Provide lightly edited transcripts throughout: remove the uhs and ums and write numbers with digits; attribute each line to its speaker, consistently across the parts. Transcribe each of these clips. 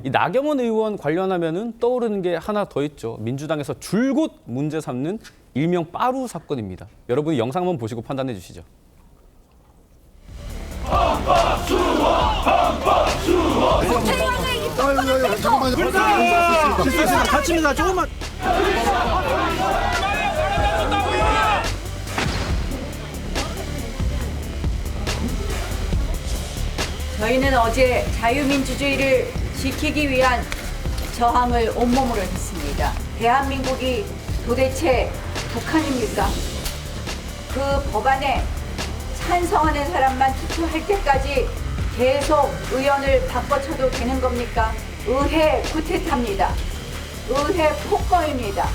Speaker 1: 이 나경원 의원 관련하면은 떠오르는 게 하나 더 있죠. 민주당에서 줄곧 문제 삼는 일명 빠루 사건입니다. 여러분이 영상 한번 보시고 판단해 주시죠.
Speaker 2: 다칩니다. 조금만.
Speaker 3: 저희는 어제 자유민주주의를 지키기 위한 저항을 온몸으로 했습니다. 대한민국이 도대체 북한입니까? 그 법안에 찬성하는 사람만 투표할 때까지 계속 의원을 바꿔쳐도 되는 겁니까? 의회 구태타입니다. 의회 폭거입니다.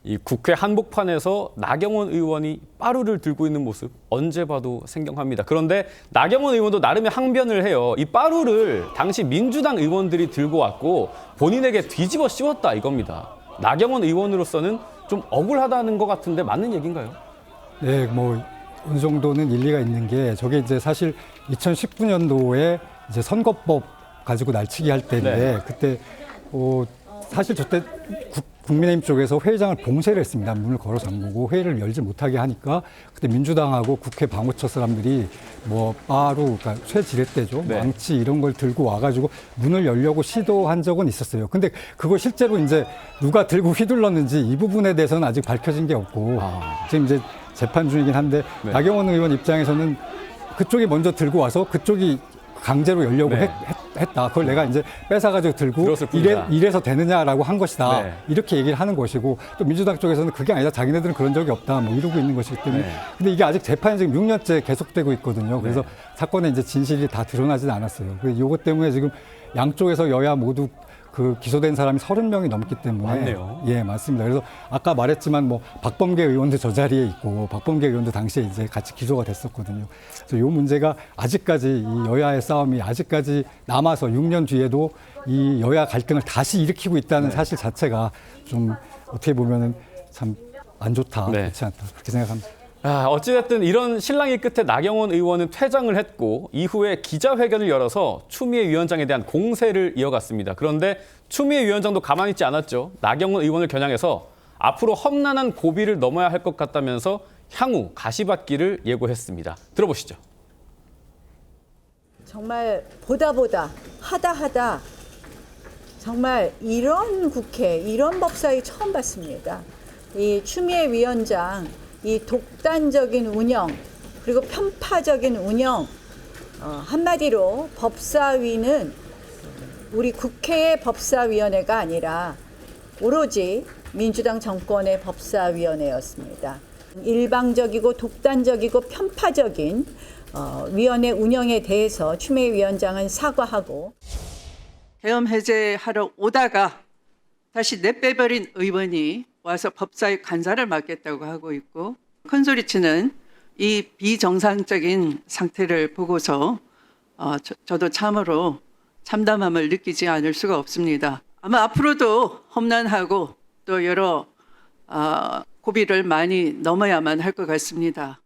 Speaker 1: 이 국회 한복판에서 나경원 의원이 빠루를 들고 있는 모습 언제 봐도 생경합니다. 그런데 나경원 의원도 나름의 항변을 해요. 이 빠루를 당시 민주당 의원들이 들고 왔고 본인에게 뒤집어 씌웠다 이겁니다. 나경원 의원으로서는 좀 억울하다는 것 같은데 맞는 얘기인가요?
Speaker 4: 네, 뭐 어느 정도는 일리가 있는 게 저게 이제 사실 2019년도에 이제 선거법 가지고 날치기 할 때인데
Speaker 1: 네.
Speaker 4: 그때 사실 저때 국민의힘 쪽에서 회의장을 봉쇄를 했습니다. 문을 걸어 잠그고 회의를 열지 못하게 하니까 그때 민주당하고 국회 방호처 사람들이 뭐 빠루, 그러니까 쇠지렛대죠.
Speaker 1: 네.
Speaker 4: 망치 이런 걸 들고 와가지고 문을 열려고 시도한 적은 있었어요. 근데 그거 실제로 이제 누가 들고 휘둘렀는지 이 부분에 대해서는 아직 밝혀진 게 없고 지금 이제 재판 중이긴 한데
Speaker 1: 네.
Speaker 4: 나경원 의원 입장에서는 그쪽이 먼저 들고 와서 그쪽이 강제로 열려고
Speaker 1: 네.
Speaker 4: 했다. 그걸 내가 이제 뺏어가지고 들고
Speaker 1: 들었을 뿐이다.
Speaker 4: 이래서 되느냐라고 한 것이다.
Speaker 1: 네.
Speaker 4: 이렇게 얘기를 하는 것이고 또 민주당 쪽에서는 그게 아니다. 자기네들은 그런 적이 없다. 뭐 이러고 있는 것이기 때문에.
Speaker 1: 네.
Speaker 4: 근데 이게 아직 재판이 지금 6년째 계속되고 있거든요. 그래서
Speaker 1: 네.
Speaker 4: 사건의 이제 진실이 다 드러나지는 않았어요. 그래서 이것 때문에 지금 양쪽에서 여야 모두 그 기소된 사람이 30명이 넘기 때문에
Speaker 1: 맞네요.
Speaker 4: 예, 맞습니다. 그래서 아까 말했지만 뭐 박범계 의원도 저 자리에 있고 박범계 의원도 당시에 이제 같이 기소가 됐었거든요. 그래서 이 문제가 아직까지 이 여야의 싸움이 아직까지 남아서 6년 뒤에도 이 여야 갈등을 다시 일으키고 있다는
Speaker 1: 네.
Speaker 4: 사실 자체가 좀 어떻게 보면은 참 안 좋다,
Speaker 1: 네.
Speaker 4: 그렇지 않다 그렇게 생각합니다.
Speaker 1: 어찌됐든 이런 실랑이 끝에 나경원 의원은 퇴장을 했고 이후에 기자회견을 열어서 추미애 위원장에 대한 공세를 이어갔습니다. 그런데 추미애 위원장도 가만히 있지 않았죠. 나경원 의원을 겨냥해서 앞으로 험난한 고비를 넘어야 할 것 같다면서 향후 가시밭길을 예고했습니다. 들어보시죠.
Speaker 3: 정말 보다 하다 정말 이런 국회, 이런 법사위 처음 봤습니다. 이 추미애 위원장 이 독단적인 운영 그리고 편파적인 운영 한마디로 법사위는 우리 국회의 법사위원회가 아니라 오로지 민주당 정권의 법사위원회였습니다. 일방적이고 독단적이고 편파적인 위원회 운영에 대해서 추미애 위원장은 사과하고
Speaker 5: 계엄 해제하러 오다가 다시 내빼버린 의원이 와서 법사위 간사를 맡겠다고 하고 있고 큰소리치는 이 비정상적인 상태를 보고서 저도 참으로 참담함을 느끼지 않을 수가 없습니다. 아마 앞으로도 험난하고 또 여러 고비를 많이 넘어야만 할 것 같습니다.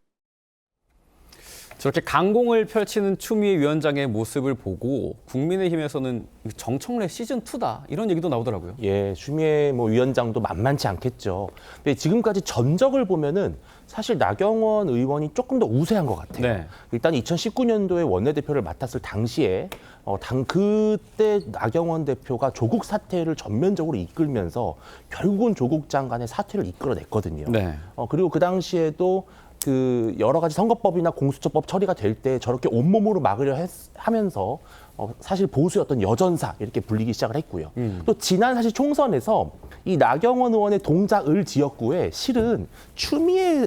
Speaker 1: 저렇게 강공을 펼치는 추미애 위원장의 모습을 보고 국민의힘에서는 정청래 시즌2다 이런 얘기도 나오더라고요.
Speaker 6: 예, 추미애 위원장도 만만치 않겠죠. 근데 지금까지 전적을 보면은 사실 나경원 의원이 조금 더 우세한 것 같아요.
Speaker 1: 네.
Speaker 6: 일단 2019년도에 원내대표를 맡았을 당시에 그때 나경원 대표가 조국 사태를 전면적으로 이끌면서 결국은 조국 장관의 사퇴를 이끌어냈거든요.
Speaker 1: 네.
Speaker 6: 그리고 그 당시에도 그 여러 가지 선거법이나 공수처법 처리가 될 때 저렇게 온몸으로 막으려 하면서 사실 보수의 여전사 이렇게 불리기 시작을 했고요. 또 지난 사실 총선에서 이 나경원 의원의 동작 을 지역구에 실은 추미애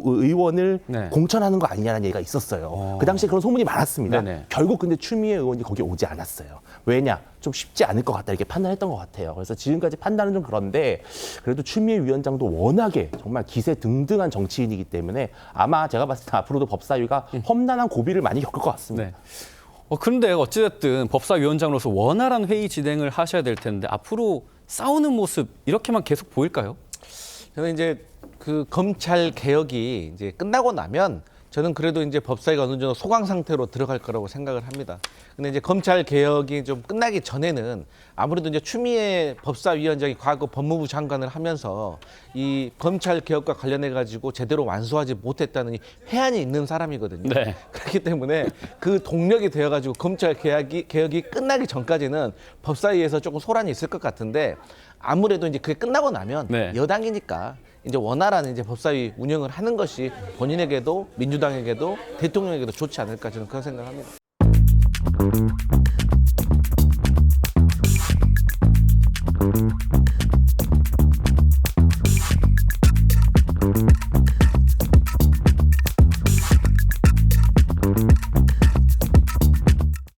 Speaker 6: 의원을
Speaker 1: 네.
Speaker 6: 공천하는 거 아니냐는 얘기가 있었어요. 그 당시에 그런 소문이 많았습니다.
Speaker 1: 네네.
Speaker 6: 결국 근데 추미애 의원이 거기 오지 않았어요. 왜냐? 좀 쉽지 않을 것 같다 이렇게 판단했던 것 같아요. 그래서 지금까지 판단은 좀 그런데 그래도 추미애 위원장도 워낙에 정말 기세 등등한 정치인이기 때문에 아마 제가 봤을 때 앞으로도 법사위가 험난한 고비를 많이 겪을 것 같습니다.
Speaker 1: 네. 그런데 어찌됐든 법사위원장으로서 원활한 회의 진행을 하셔야 될 텐데 앞으로 싸우는 모습 이렇게만 계속 보일까요?
Speaker 2: 저는 이제 그 검찰 개혁이 이제 끝나고 나면 저는 그래도 이제 법사위가 어느 정도 소강 상태로 들어갈 거라고 생각을 합니다. 근데 이제 검찰 개혁이 좀 끝나기 전에는 아무래도 이제 추미애 법사위원장이 과거 법무부 장관을 하면서 이 검찰 개혁과 관련해 가지고 제대로 완수하지 못했다는 이 회한이 있는 사람이거든요.
Speaker 1: 네.
Speaker 2: 그렇기 때문에 그 동력이 되어 가지고 검찰 개혁이 끝나기 전까지는 법사위에서 조금 소란이 있을 것 같은데 아무래도 이제 그게 끝나고 나면
Speaker 1: 네.
Speaker 2: 여당이니까 이제 원활한 이제 법사위 운영을 하는 것이 본인에게도 민주당에게도 대통령에게도 좋지 않을까 저는 그런 생각을 합니다.